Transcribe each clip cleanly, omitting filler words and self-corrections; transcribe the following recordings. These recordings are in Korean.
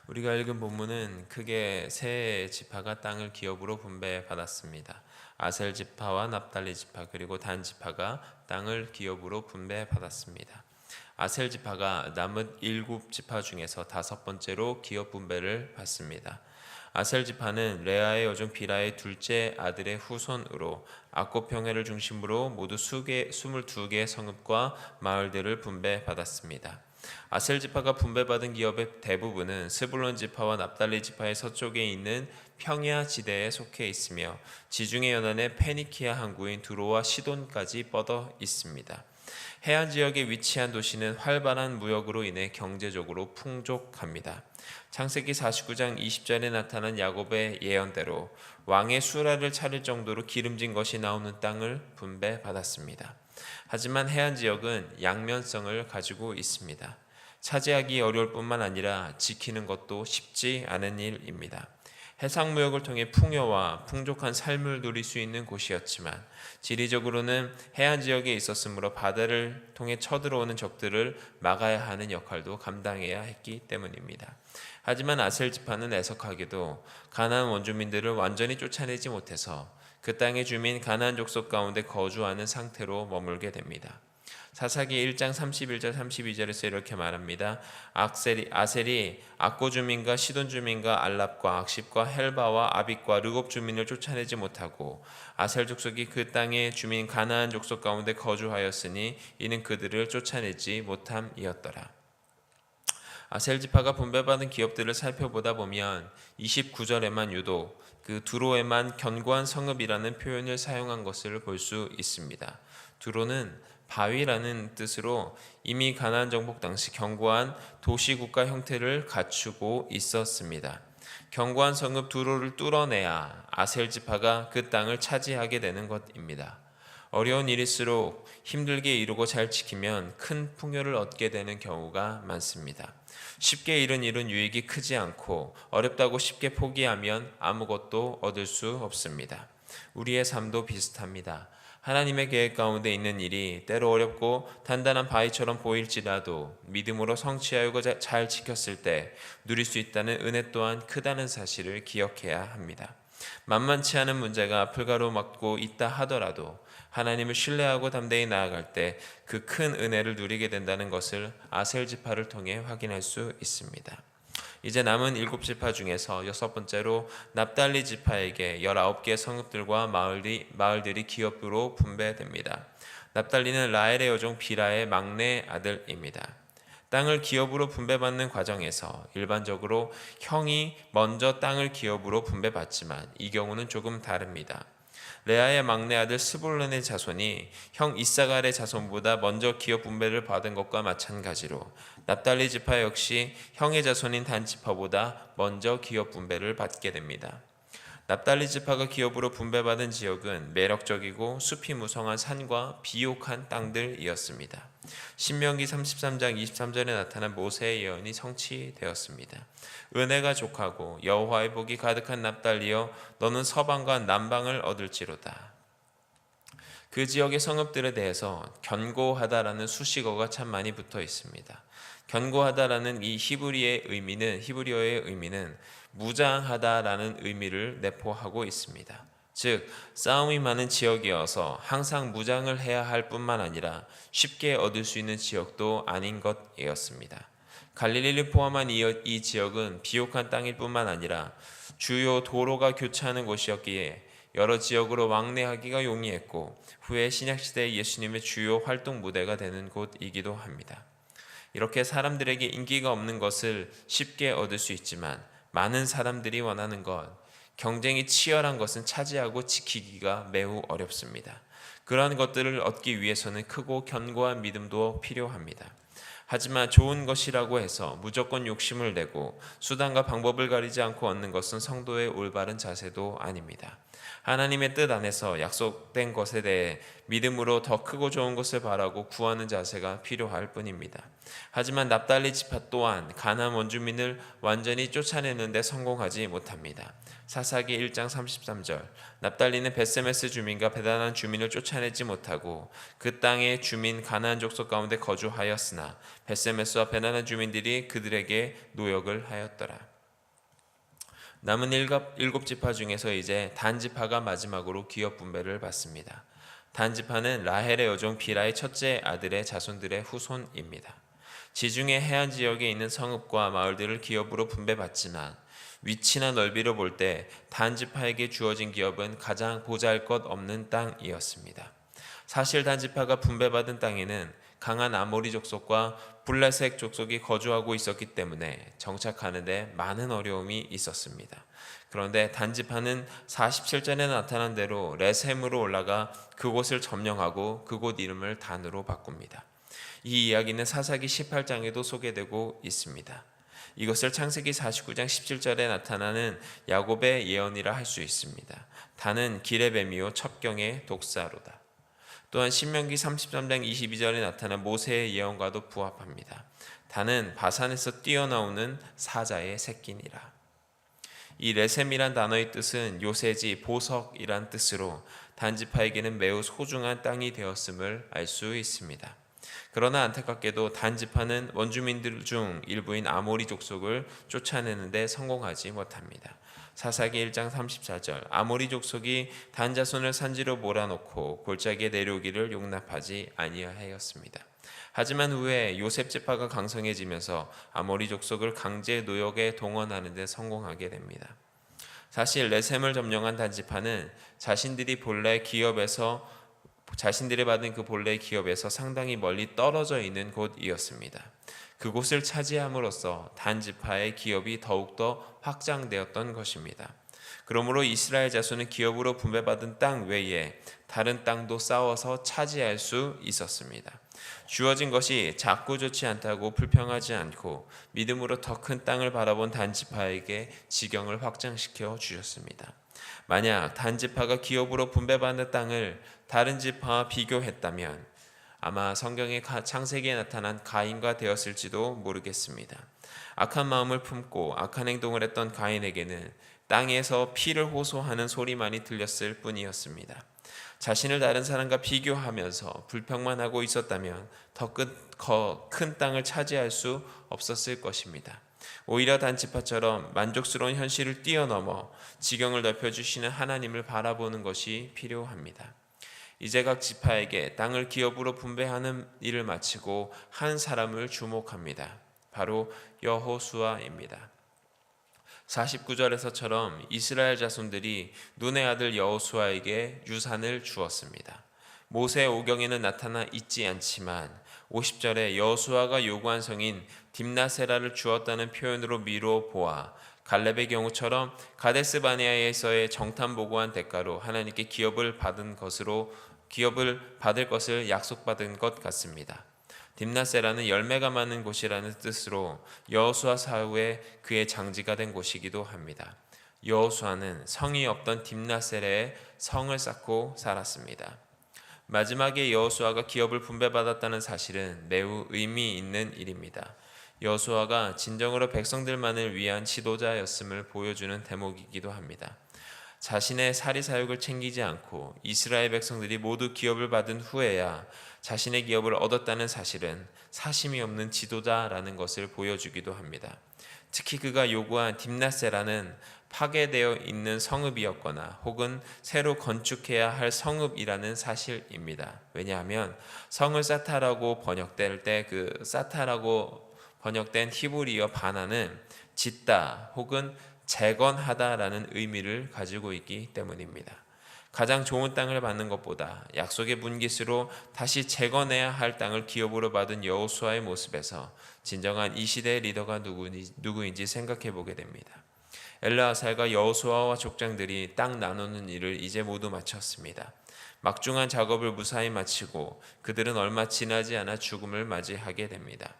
우리가 읽은 본문은 크게 세 지파가 땅을 기업으로 분배받았습니다. 아셀 지파와 납달리 지파 그리고 단 지파가 땅을 기업으로 분배받았습니다. 아셀 지파가 남은 7지파 중에서 5번째로 기업 분배를 받습니다. 아셀 지파는 레아의 여종 빌하의 둘째 아들의 후손으로 악곱 평야를 중심으로 모두 22개의 성읍과 마을들을 분배받았습니다. 아셀 지파가 분배받은 기업의 대부분은 스불론 지파와 납달리 지파의 서쪽에 있는 평야 지대에 속해 있으며 지중해 연안의 페니키아 항구인 두로와 시돈까지 뻗어 있습니다. 해안 지역에 위치한 도시는 활발한 무역으로 인해 경제적으로 풍족합니다. 창세기 49장 20절에 나타난 야곱의 예언대로 왕의 수라를 차릴 정도로 기름진 것이 나오는 땅을 분배받았습니다. 하지만 해안 지역은 양면성을 가지고 있습니다. 차지하기 어려울 뿐만 아니라 지키는 것도 쉽지 않은 일입니다. 해상무역을 통해 풍요와 풍족한 삶을 누릴 수 있는 곳이었지만 지리적으로는 해안 지역에 있었으므로 바다를 통해 쳐들어오는 적들을 막아야 하는 역할도 감당해야 했기 때문입니다. 하지만 아셀 지파는 애석하게도 가나안 원주민들을 완전히 쫓아내지 못해서 그 땅의 주민 가나안 족속 가운데 거주하는 상태로 머물게 됩니다. 사사기 1장 31절 32절에서 이렇게 말합니다. 아셀이 악고 주민과 시돈 주민과 알랍과 악십과 헬바와 아빅과 르곱 주민을 쫓아내지 못하고 아셀 족속이 그 땅의 주민 가나안 족속 가운데 거주하였으니 이는 그들을 쫓아내지 못함이었더라. 아셀 지파가 분배받은 기업들을 살펴보다 보면 29절에만 유독 그 두로에만 견고한 성읍이라는 표현을 사용한 것을 볼 수 있습니다. 두로는 바위라는 뜻으로 이미 가나안 정복 당시 견고한 도시국가 형태를 갖추고 있었습니다. 견고한 성읍 두로를 뚫어내야 아셀 지파가 그 땅을 차지하게 되는 것입니다. 어려운 일일수록 힘들게 이루고 잘 지키면 큰 풍요를 얻게 되는 경우가 많습니다. 쉽게 이룬 일은 유익이 크지 않고 어렵다고 쉽게 포기하면 아무것도 얻을 수 없습니다. 우리의 삶도 비슷합니다. 하나님의 계획 가운데 있는 일이 때로 어렵고 단단한 바위처럼 보일지라도 믿음으로 성취하고 잘 지켰을 때 누릴 수 있다는 은혜 또한 크다는 사실을 기억해야 합니다. 만만치 않은 문제가 앞을 가로막고 있다 하더라도 하나님을 신뢰하고 담대히 나아갈 때 그 큰 은혜를 누리게 된다는 것을 아셀 지파를 통해 확인할 수 있습니다. 이제 남은 7지파 중에서 6번째로 납달리 지파에게 19개의 성읍들과 마을들이 기업으로 분배됩니다. 납달리는 라헬의 여종 빌하의 막내 아들입니다. 땅을 기업으로 분배받는 과정에서 일반적으로 형이 먼저 땅을 기업으로 분배받지만 이 경우는 조금 다릅니다. 레아의 막내 아들 스불론의 자손이 형 이사갈의 자손보다 먼저 기업 분배를 받은 것과 마찬가지로 납달리 지파 역시 형의 자손인 단 지파보다 먼저 기업 분배를 받게 됩니다. 납달리 지파가 기업으로 분배받은 지역은 매력적이고 숲이 무성한 산과 비옥한 땅들이었습니다. 신명기 33장 23절에 나타난 모세의 예언이 성취되었습니다. 은혜가 족하고 여호와의 복이 가득한 납달리여 너는 서방과 남방을 얻을지로다. 그 지역의 성읍들에 대해서 견고하다라는 수식어가 참 많이 붙어 있습니다. 견고하다라는 이 히브리어의 의미는 무장하다라는 의미를 내포하고 있습니다. 즉 싸움이 많은 지역이어서 항상 무장을 해야 할 뿐만 아니라 쉽게 얻을 수 있는 지역도 아닌 것이었습니다. 갈릴리를 포함한 이 지역은 비옥한 땅일 뿐만 아니라 주요 도로가 교차하는 곳이었기에 여러 지역으로 왕래하기가 용이했고 후에 신약시대 예수님의 주요 활동 무대가 되는 곳이기도 합니다. 이렇게 사람들에게 인기가 없는 것을 쉽게 얻을 수 있지만 많은 사람들이 원하는 것, 경쟁이 치열한 것은 차지하고 지키기가 매우 어렵습니다. 그러한 것들을 얻기 위해서는 크고 견고한 믿음도 필요합니다. 하지만 좋은 것이라고 해서 무조건 욕심을 내고 수단과 방법을 가리지 않고 얻는 것은 성도의 올바른 자세도 아닙니다. 하나님의 뜻 안에서 약속된 것에 대해 믿음으로 더 크고 좋은 것을 바라고 구하는 자세가 필요할 뿐입니다. 하지만 납달리 지파 또한 가나안 원주민을 완전히 쫓아내는 데 성공하지 못합니다. 사사기 1장 33절 납달리는 벳세메스 주민과 베다난 주민을 쫓아내지 못하고 그 땅의 주민 가나안 족속 가운데 거주하였으나 벳세메스와 베다난 주민들이 그들에게 노역을 하였더라. 남은 일곱 지파 중에서 이제 단 지파가 마지막으로 기업 분배를 받습니다. 단 지파는 라헬의 여종 빌하의 첫째 아들의 자손들의 후손입니다. 지중해 해안 지역에 있는 성읍과 마을들을 기업으로 분배받지만 위치나 넓이로 볼 때 단 지파에게 주어진 기업은 가장 보잘것없는 땅이었습니다. 사실 단 지파가 분배받은 땅에는 강한 아모리 족속과 블레셋 족속이 거주하고 있었기 때문에 정착하는 데 많은 어려움이 있었습니다. 그런데 단 지파는 47절에 나타난 대로 레셈으로 올라가 그곳을 점령하고 그곳 이름을 단으로 바꿉니다. 이 이야기는 사사기 18장에도 소개되고 있습니다. 이것을 창세기 49장 17절에 나타나는 야곱의 예언이라 할 수 있습니다. 단은 길의 뱀이요 첩경의 독사로다. 또한 신명기 33장 22절에 나타난 모세의 예언과도 부합합니다. 단은 바산에서 뛰어나오는 사자의 새끼니라. 이 레셈이란 단어의 뜻은 요새지 보석이란 뜻으로 단지파에게는 매우 소중한 땅이 되었음을 알 수 있습니다. 그러나 안타깝게도 단지파는 원주민들 중 일부인 아모리 족속을 쫓아내는 데 성공하지 못합니다. 사사기 1장 34절 아모리 족속이 단 자손을 산지로 몰아놓고 골짜기에 내려오기를 용납하지 아니하였습니다. 하지만 후에 요셉 지파가 강성해지면서 아모리 족속을 강제 노역에 동원하는 데 성공하게 됩니다. 사실 레셈을 점령한 단지파는 자신들이 받은 그 본래 기업에서 상당히 멀리 떨어져 있는 곳이었습니다. 그곳을 차지함으로써 단지파의 기업이 더욱더 확장되었던 것입니다. 그러므로 이스라엘 자손은 기업으로 분배받은 땅 외에 다른 땅도 싸워서 차지할 수 있었습니다. 주어진 것이 작고 좋지 않다고 불평하지 않고 믿음으로 더 큰 땅을 바라본 단지파에게 지경을 확장시켜 주셨습니다. 만약 단지파가 기업으로 분배받는 땅을 다른 지파와 비교했다면 아마 성경의 창세기에 나타난 가인과 되었을지도 모르겠습니다. 악한 마음을 품고 악한 행동을 했던 가인에게는 땅에서 피를 호소하는 소리만이 들렸을 뿐이었습니다. 자신을 다른 사람과 비교하면서 불평만 하고 있었다면 더 큰 땅을 차지할 수 없었을 것입니다. 오히려 단지파처럼 만족스러운 현실을 뛰어넘어 지경을 넓혀주시는 하나님을 바라보는 것이 필요합니다. 이제 각 지파에게 땅을 기업으로 분배하는 일을 마치고 한 사람을 주목합니다. 바로 여호수아입니다. 49절에서처럼 이스라엘 자손들이 눈의 아들 여호수아에게 유산을 주었습니다. 모세 오경에는 나타나 있지 않지만 50절에 여호수아가 요구한 성인 딥나세라를 주었다는 표현으로 미루어 보아 갈렙의 경우처럼 가데스 바네아에서의 정탐 보고한 대가로 하나님께 기업을 받을 것을 약속받은 것 같습니다. 딥나세라는 열매가 많은 곳이라는 뜻으로 여호수아 사후에 그의 장지가 된 곳이기도 합니다. 여호수아는 성이 없던 딥나세라에 성을 쌓고 살았습니다. 마지막에 여호수아가 기업을 분배받았다는 사실은 매우 의미 있는 일입니다. 여호수아가 진정으로 백성들만을 위한 지도자였음을 보여주는 대목이기도 합니다. 자신의 사리사욕을 챙기지 않고 이스라엘 백성들이 모두 기업을 받은 후에야 자신의 기업을 얻었다는 사실은 사심이 없는 지도자라는 것을 보여주기도 합니다. 특히 그가 요구한 딥나세라는 파괴되어 있는 성읍이었거나 혹은 새로 건축해야 할 성읍이라는 사실입니다. 왜냐하면 성을 사타라고 번역될 때 그 사타라고 번역된 히브리어 바나는 짓다 혹은 재건하다라는 의미를 가지고 있기 때문입니다. 가장 좋은 땅을 받는 것보다 약속의 분깃으로 다시 재건해야 할 땅을 기업으로 받은 여호수아의 모습에서 진정한 이 시대의 리더가 누구인지 생각해 보게 됩니다. 엘르아살과 여호수아와 족장들이 땅 나누는 일을 이제 모두 마쳤습니다. 막중한 작업을 무사히 마치고 그들은 얼마 지나지 않아 죽음을 맞이하게 됩니다.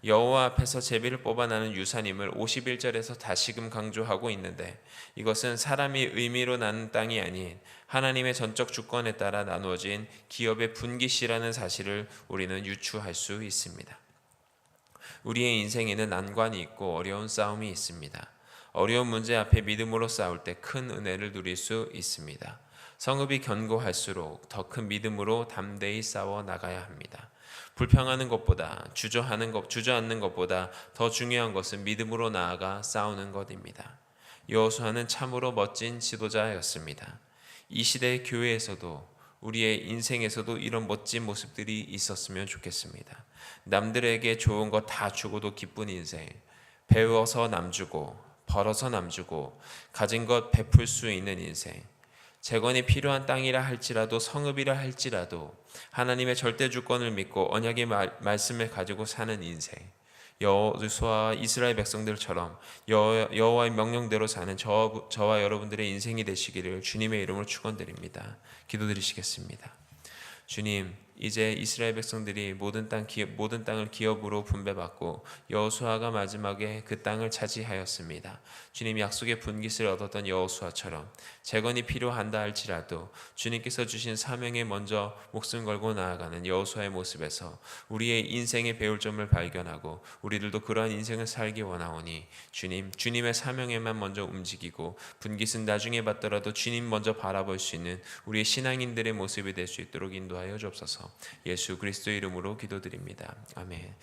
여호와 앞에서 제비를 뽑아나는 유산임을 51절에서 다시금 강조하고 있는데 이것은 사람이 의미로 나눈 땅이 아닌 하나님의 전적 주권에 따라 나누어진 기업의 분깃이라는 사실을 우리는 유추할 수 있습니다. 우리의 인생에는 난관이 있고 어려운 싸움이 있습니다. 어려운 문제 앞에 믿음으로 싸울 때 큰 은혜를 누릴 수 있습니다. 성읍이 견고할수록 더 큰 믿음으로 담대히 싸워 나가야 합니다. 불평하는 것보다 주저앉는 것보다 더 중요한 것은 믿음으로 나아가 싸우는 것입니다. 여호수아는 참으로 멋진 지도자였습니다. 이 시대의 교회에서도 우리의 인생에서도 이런 멋진 모습들이 있었으면 좋겠습니다. 남들에게 좋은 거 다 주고도 기쁜 인생, 배워서 남주고 벌어서 남주고 가진 것 베풀 수 있는 인생, 재건이 필요한 땅이라 할지라도 성읍이라 할지라도 하나님의 절대 주권을 믿고 언약의 말씀을 가지고 사는 인생, 여호수아와 이스라엘 백성들처럼 여호와의 명령대로 사는 저와 여러분들의 인생이 되시기를 주님의 이름으로 축원드립니다. 기도드리시겠습니다. 주님, 이제 이스라엘 백성들이 모든 땅을 기업으로 분배받고 여호수아가 마지막에 그 땅을 차지하였습니다. 주님, 약속의 분깃을 얻었던 여호수아처럼 재건이 필요한다 할지라도 주님께서 주신 사명에 먼저 목숨 걸고 나아가는 여호수아의 모습에서 우리의 인생의 배울 점을 발견하고 우리들도 그러한 인생을 살기 원하오니 주님의 사명에만 먼저 움직이고 분깃은 나중에 받더라도 주님 먼저 바라볼 수 있는 우리의 신앙인들의 모습이 될 수 있도록 인도하여 주옵소서. 예수 그리스도의 이름으로 기도드립니다. 아멘.